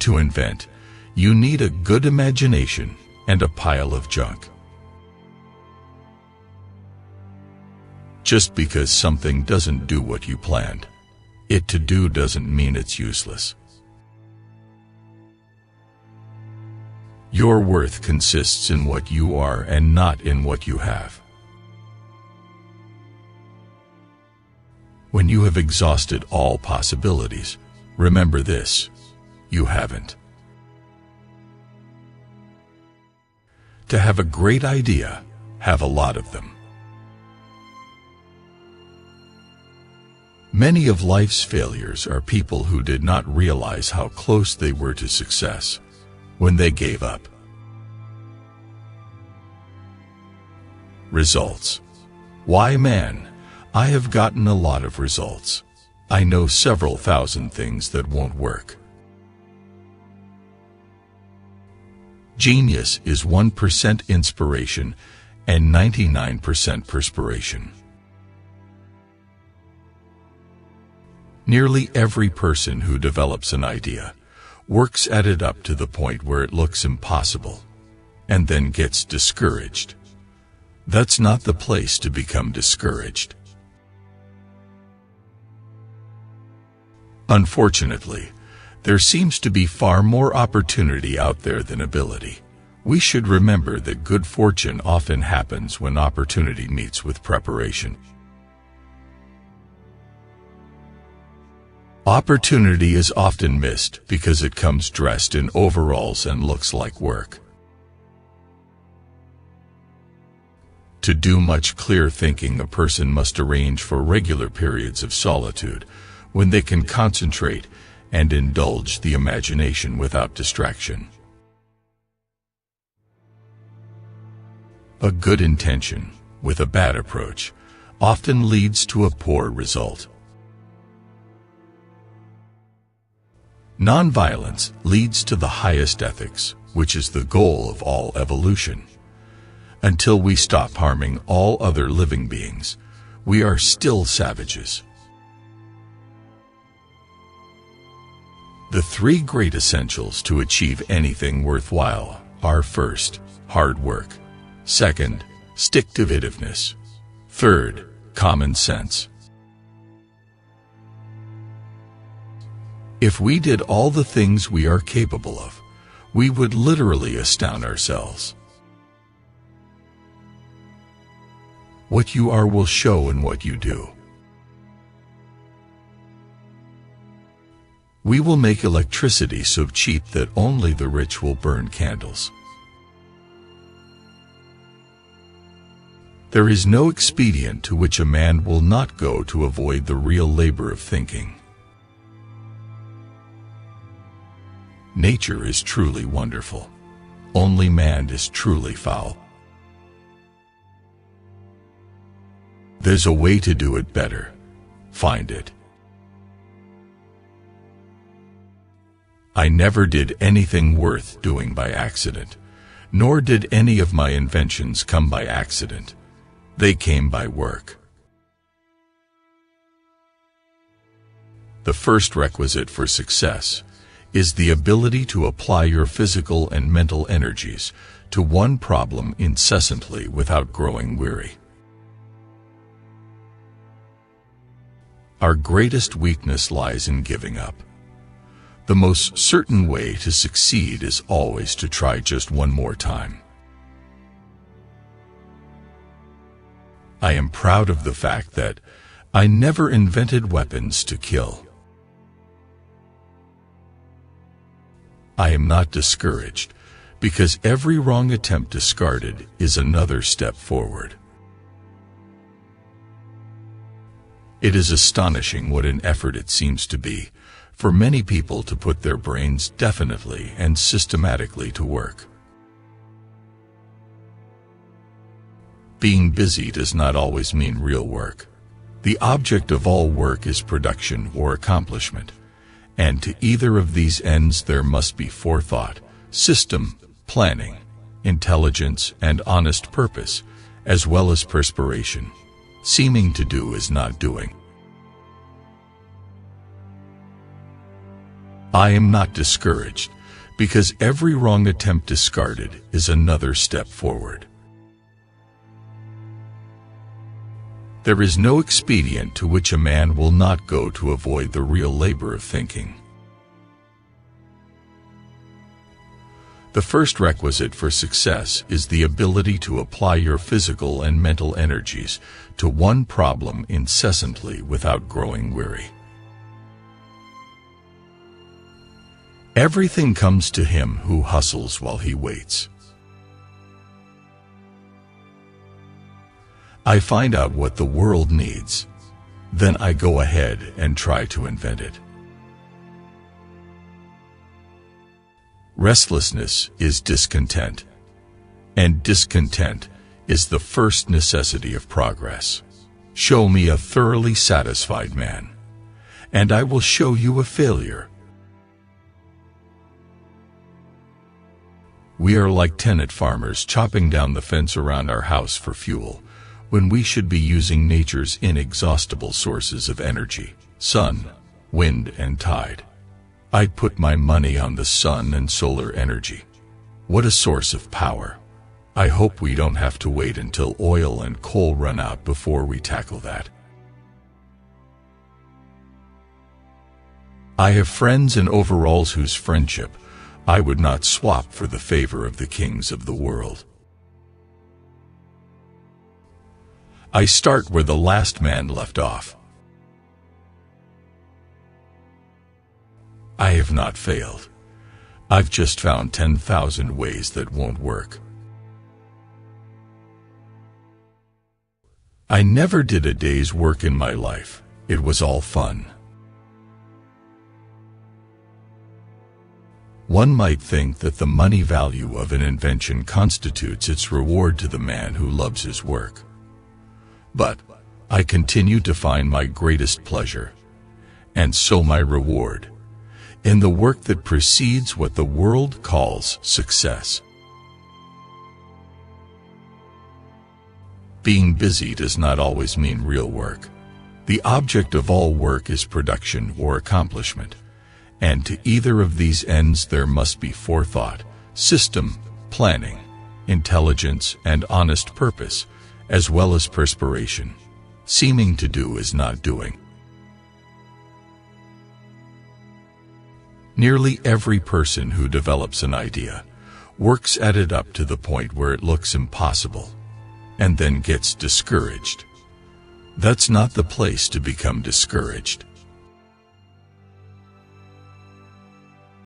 To invent, you need a good imagination and a pile of junk. Just because something doesn't do what you planned it to do doesn't mean it's useless. Your worth consists in what you are and not in what you have. When you have exhausted all possibilities, remember this: you haven't. To have a great idea, have a lot of them. Many of life's failures are people who did not realize how close they were to success when they gave up. Results. Why, man, I have gotten a lot of results. I know several thousand things that won't work. Genius is 1% inspiration and 99% perspiration. Nearly every person who develops an idea works at it up to the point where it looks impossible, and then gets discouraged. That's not the place to become discouraged. Unfortunately, there seems to be far more opportunity out there than ability. We should remember that good fortune often happens when opportunity meets with preparation. Opportunity is often missed because it comes dressed in overalls and looks like work. To do much clear thinking, a person must arrange for regular periods of solitude when they can concentrate and indulge the imagination without distraction. A good intention with a bad approach often leads to a poor result. Nonviolence leads to the highest ethics, which is the goal of all evolution. Until we stop harming all other living beings, we are still savages. The three great essentials to achieve anything worthwhile are: first, hard work; second, stick-to-itiveness; third, common sense. If we did all the things we are capable of, we would literally astound ourselves. What you are will show in what you do. We will make electricity so cheap that only the rich will burn candles. There is no expedient to which a man will not go to avoid the real labor of thinking. Nature is truly wonderful. Only man is truly foul. There's a way to do it better. Find it. I never did anything worth doing by accident, nor did any of my inventions come by accident. They came by work. The first requisite for success is the ability to apply your physical and mental energies to one problem incessantly without growing weary. Our greatest weakness lies in giving up. The most certain way to succeed is always to try just one more time. I am proud of the fact that I never invented weapons to kill. I am not discouraged, because every wrong attempt discarded is another step forward. It is astonishing what an effort it seems to be for many people to put their brains definitely and systematically to work. Being busy does not always mean real work. The object of all work is production or accomplishment, and to either of these ends there must be forethought, system, planning, intelligence, and honest purpose, as well as perspiration. Seeming to do is not doing. I am not discouraged, because every wrong attempt discarded is another step forward. There is no expedient to which a man will not go to avoid the real labor of thinking. The first requisite for success is the ability to apply your physical and mental energies to one problem incessantly without growing weary. Everything comes to him who hustles while he waits. I find out what the world needs, then I go ahead and try to invent it. Restlessness is discontent, and discontent is the first necessity of progress. Show me a thoroughly satisfied man, and I will show you a failure. We are like tenant farmers chopping down the fence around our house for fuel, when we should be using nature's inexhaustible sources of energy, sun, wind, and tide. I'd put my money on the sun and solar energy. What a source of power. I hope we don't have to wait until oil and coal run out before we tackle that. I have friends in overalls whose friendship I would not swap for the favor of the kings of the world. I start where the last man left off. I have not failed. I've just found 10,000 ways that won't work. I never did a day's work in my life. It was all fun. One might think that the money value of an invention constitutes its reward to the man who loves his work. But I continue to find my greatest pleasure, and so my reward, in the work that precedes what the world calls success. Being busy does not always mean real work. The object of all work is production or accomplishment, and to either of these ends there must be forethought, system, planning, intelligence, and honest purpose, as well as perspiration. Seeming to do is not doing. Nearly every person who develops an idea works at it up to the point where it looks impossible, and then gets discouraged. That's not the place to become discouraged.